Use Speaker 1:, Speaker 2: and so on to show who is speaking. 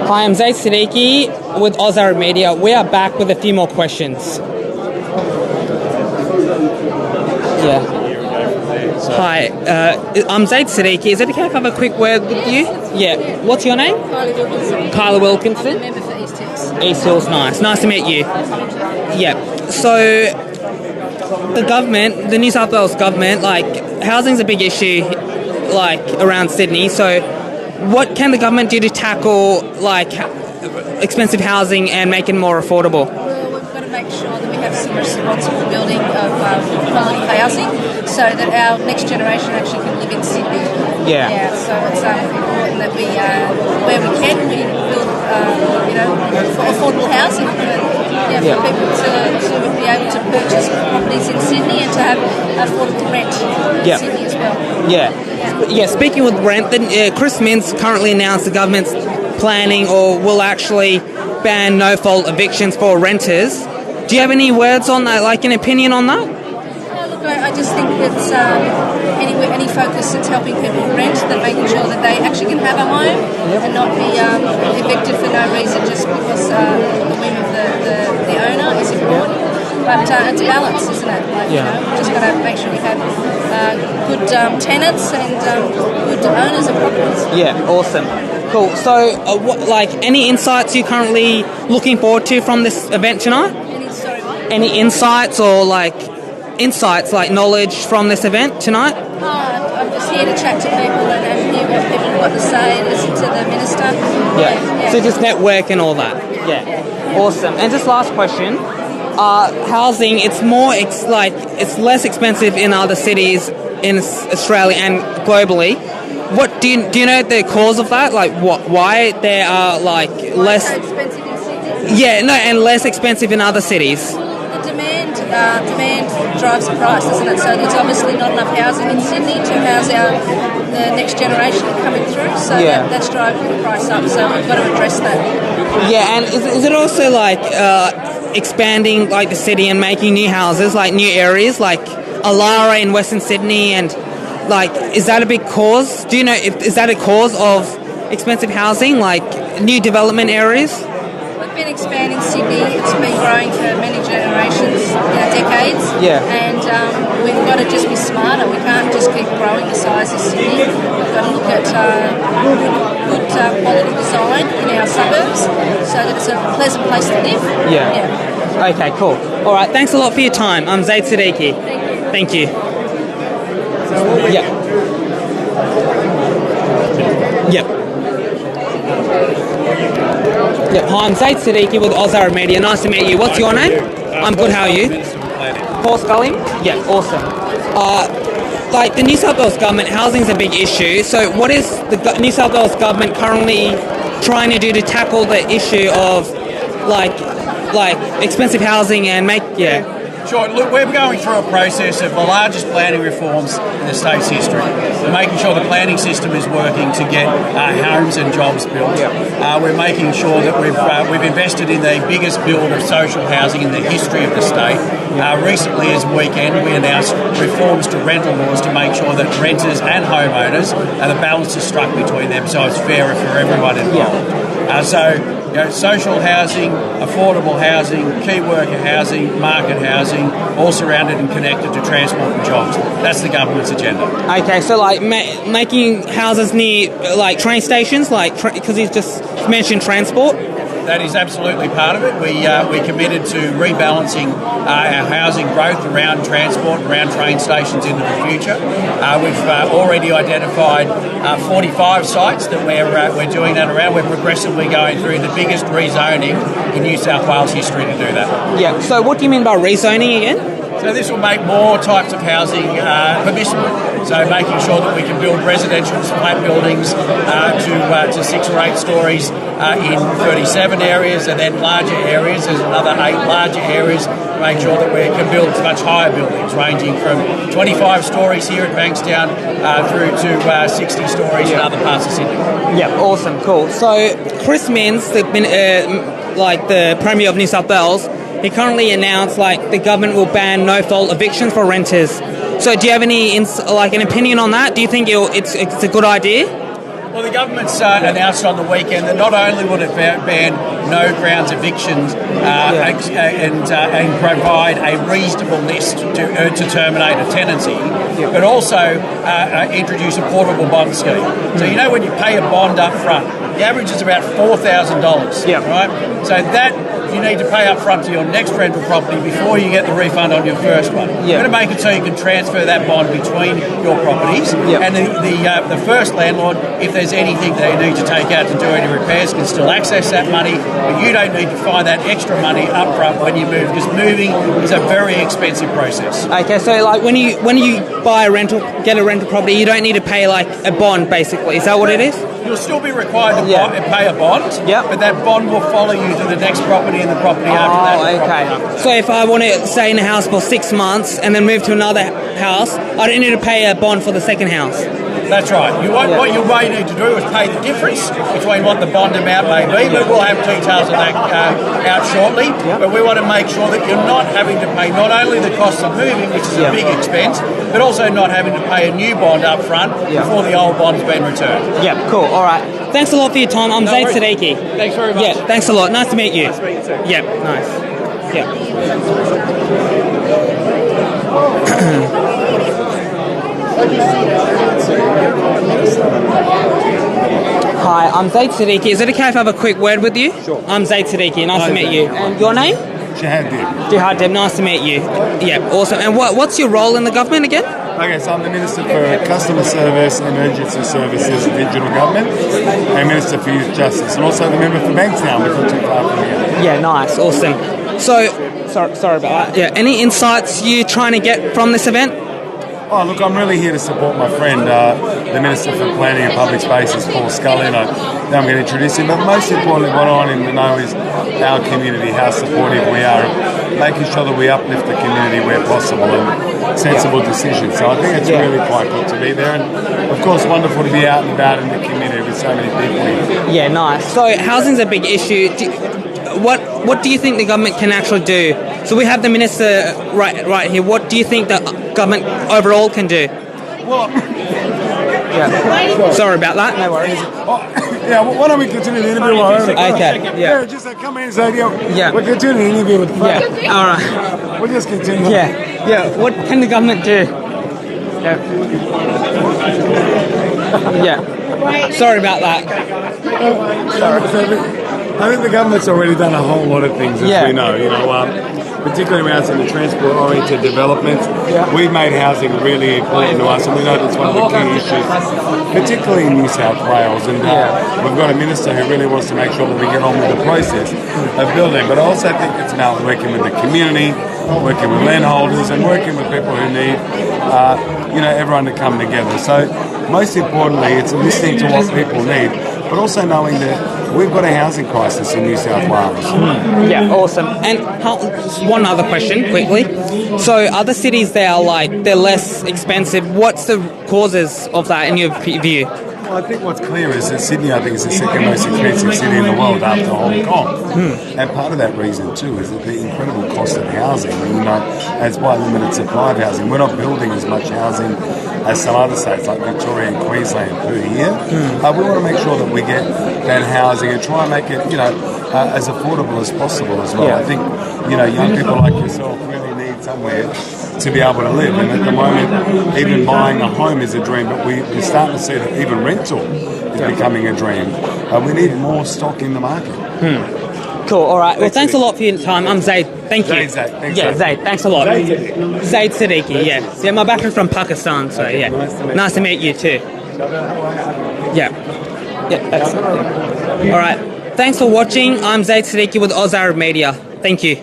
Speaker 1: Hi, I'm Zaid Siddiqui with Oz Arab Media. We are back with a few more questions. Yeah. Hi, I'm Zaid Siddiqui. Is it okay if I have a quick word with you? Yeah. What's your name?
Speaker 2: Kylie Wilkinson.
Speaker 1: Kyla Wilkinson.
Speaker 2: I'm a member for East Hills.
Speaker 1: East Hills, nice. Nice to meet you. Yeah. So, the government, the New South Wales government, housing's a big issue, around Sydney. So, what can the government do to tackle, expensive housing and make it more affordable?
Speaker 2: Well, we've got to make sure that we have some responsible building of quality housing so that our next generation actually can live in Sydney.
Speaker 1: Yeah.
Speaker 2: So it's important that we, where we can, we build, affordable housing for people to be able to purchase properties in Sydney and to have affordable rent in Sydney as well.
Speaker 1: Yeah, speaking with rent, Chris Minns currently announced the government's planning or will actually ban no-fault evictions for renters. Do you have any words on that, an opinion on that?
Speaker 2: Look, I just think it's any focus that's helping people rent, that making sure that they actually can have a home and not be evicted for no reason just because the whim of the owner is important. But it's a balance, isn't it? We've just got to make sure we have good tenants and good owners of properties.
Speaker 1: Yeah, awesome. Cool. So, any insights you're currently looking forward to from this event tonight? Any insights or knowledge from this event tonight?
Speaker 2: I'm just here to chat to people and hear what people have got to say, listen to the minister.
Speaker 1: Yeah. So just network and all that. Yeah. Awesome. And just last question. Housing, it's less expensive in other cities in Australia and globally. What do you know the cause of that? Why there are less
Speaker 2: so expensive in Sydney?
Speaker 1: Yeah, no, and less expensive in other cities.
Speaker 2: The demand drives the price, doesn't it? So there's obviously not enough housing in Sydney to house the next generation coming through. So that's driving the price up. So we've got to address that.
Speaker 1: Yeah, and is it also expanding the city and making new houses, new areas like Alara in Western Sydney, and is that a big cause? Do you know is that a cause of expensive housing, new development areas?
Speaker 2: We've been expanding Sydney. It's been growing for many generations, decades.
Speaker 1: Yeah.
Speaker 2: And we've got to just be smarter. We can't just keep growing the size of Sydney. We've got to look at good quality design in our suburbs so that it's a pleasant place to live.
Speaker 1: Yeah. Okay, cool. All right, thanks a lot for your time. I'm Zaid Siddiqui. Thank you. Yeah. Hi, I'm Zaid Siddiqui with Oz Arab Media. Nice to meet you. What's your name? I'm good. How are you? Paul Scully? Yeah, awesome. The New South Wales government, housing's a big issue. So what is the New South Wales government currently trying to do to tackle the issue of expensive housing and
Speaker 3: Sure. Look, we're going through a process of the largest planning reforms in the state's history. We're making sure the planning system is working to get homes and jobs built. We're making sure that we've invested in the biggest build of social housing in the history of the state. Recently, as weekend, we announced reforms to rental laws to make sure that renters and homeowners the balance is struck between them, so it's fairer for everyone involved. Social housing, affordable housing, key worker housing, market housing, all surrounded and connected to transport and jobs. That's the government's agenda.
Speaker 1: Okay, so making houses near train stations, because he's just mentioned transport.
Speaker 3: That is absolutely part of it. We committed to rebalancing our housing growth around transport, around train stations into the future. We've already identified 45 sites that we're doing that around. We're progressively going through the biggest rezoning in New South Wales history to do that.
Speaker 1: Yeah, so what do you mean by rezoning again?
Speaker 3: So this will make more types of housing permissible. So making sure that we can build residential flat buildings to 6 or 8 stories in 37 areas, and then larger areas. There's another 8 larger areas to make sure that we can build much higher buildings, ranging from 25 stories here at Bankstown through to 60 stories in other parts of Sydney.
Speaker 1: Yeah, awesome, cool. So Chris Minns, the Premier of New South Wales, he currently announced the government will ban no-fault evictions for renters. So do you have any an opinion on that? Do you think it's a good idea?
Speaker 3: Well, the government's announced on the weekend that not only would it ban no grounds evictions and provide a reasonable list to terminate a tenancy, but also introduce a portable bond scheme. So you know when you pay a bond up front, the average is about $4,000, right? So that you need to pay up front to your next rental property before you get the refund on your first one. You're going to make it so you can transfer that bond between your properties, and the first landlord, if there's anything they need to take out to do any repairs, can still access that money, but you don't need to find that extra money up front when you move, because moving is a very expensive process.
Speaker 1: Okay, so like when you get a rental property, you don't need to pay like a bond, basically. Is that what it is?
Speaker 3: You'll still be required to pay a bond, but that bond will follow you to the next property and the property after that.
Speaker 1: Okay. So if I want to stay in a house for 6 months and then move to another house, I don't need to pay a bond for the second house.
Speaker 3: That's right. What you may need to do is pay the difference between what the bond amount may be, but we'll have details of that out shortly. But we want to make sure that you're not having to pay not only the cost of moving, which is a big expense, but also not having to pay a new bond up front before the old bond's been returned.
Speaker 1: Yeah, cool. All right. Thanks a lot for your time. I'm Zaid Siddiqui.
Speaker 3: Thanks very much.
Speaker 1: Yeah, thanks a lot. Nice to meet you.
Speaker 3: Nice to meet you too.
Speaker 1: Yeah, nice. Yeah. Hi, I'm Zaid Siddiqui. Is it okay if I have a quick word with you?
Speaker 4: Sure.
Speaker 1: I'm Zaid Siddiqui. Nice to meet you. And your name? Jihad. Nice to meet you. Yeah, awesome. And what's your role in the government again?
Speaker 4: Okay, so I'm the Minister for Customer Service, Emergency Services, Digital Government, and Minister for Youth Justice, and also the member for Bankstown, which is not too far from here.
Speaker 1: Yeah, nice, awesome. So, sorry about that. Yeah, any insights you trying to get from this event?
Speaker 4: Oh, look, I'm really here to support my friend, the Minister for Planning and Public Spaces, Paul Scully, and I'm going to introduce him. But most importantly, what I want him to know is our community, how supportive we are, making sure that we uplift the community where possible and sensible decisions. So I think it's really quite good to be there. And, of course, wonderful to be out and about in the community with so many people here.
Speaker 1: Yeah, nice. So housing's a big issue. What do you think the government can actually do? So we have the minister right here. What do you think the government overall can do?
Speaker 4: Well,
Speaker 1: sorry about that. No worries.
Speaker 4: Why don't we continue the interview?
Speaker 1: Okay. Yeah.
Speaker 4: Just come in and say, we'll continue the interview with Frank.
Speaker 1: Yeah. All right.
Speaker 4: We'll just continue.
Speaker 1: Yeah. What can the government do? Yeah. Sorry about that.
Speaker 4: I think the government's already done a whole lot of things, as we know. Particularly around some of the transport-oriented developments. We've made housing really important to us, and we know that's one of the key issues, particularly in New South Wales. And we've got a minister who really wants to make sure that we get on with the process of building. But I also think it's about working with the community, working with landholders, and working with people who need, everyone to come together. So most importantly, it's listening to what people need, but also knowing that we've got a housing crisis in New South Wales.
Speaker 1: Yeah, awesome. And one other question, quickly. So other cities, they're less expensive. What's the causes of that in your view?
Speaker 4: Well, I think what's clear is that Sydney, I think, is the second most expensive city in the world after Hong Kong. And part of that reason, too, is that the incredible cost of housing. As by limited supply of housing. We're not building as much housing as some other states like Victoria and Queensland per year. We want to make sure that we get that housing and try and make it, as affordable as possible as well. I think, young people like yourself really need somewhere to be able to live. And at the moment, even buying a home is a dream, but we're starting to see that even rental is becoming a dream. We need more stock in the market.
Speaker 1: Cool, all right. Well, thanks a lot for your time. I'm Zaid. Thank you.
Speaker 4: Zaid.
Speaker 1: Zaid. Thanks a lot. Zaid Siddiqui, Yeah, my background's from Pakistan, so Nice to meet you too. Yeah, that's it. All right. Thanks for watching. I'm Zaid Siddiqui with Oz Arab Media. Thank you.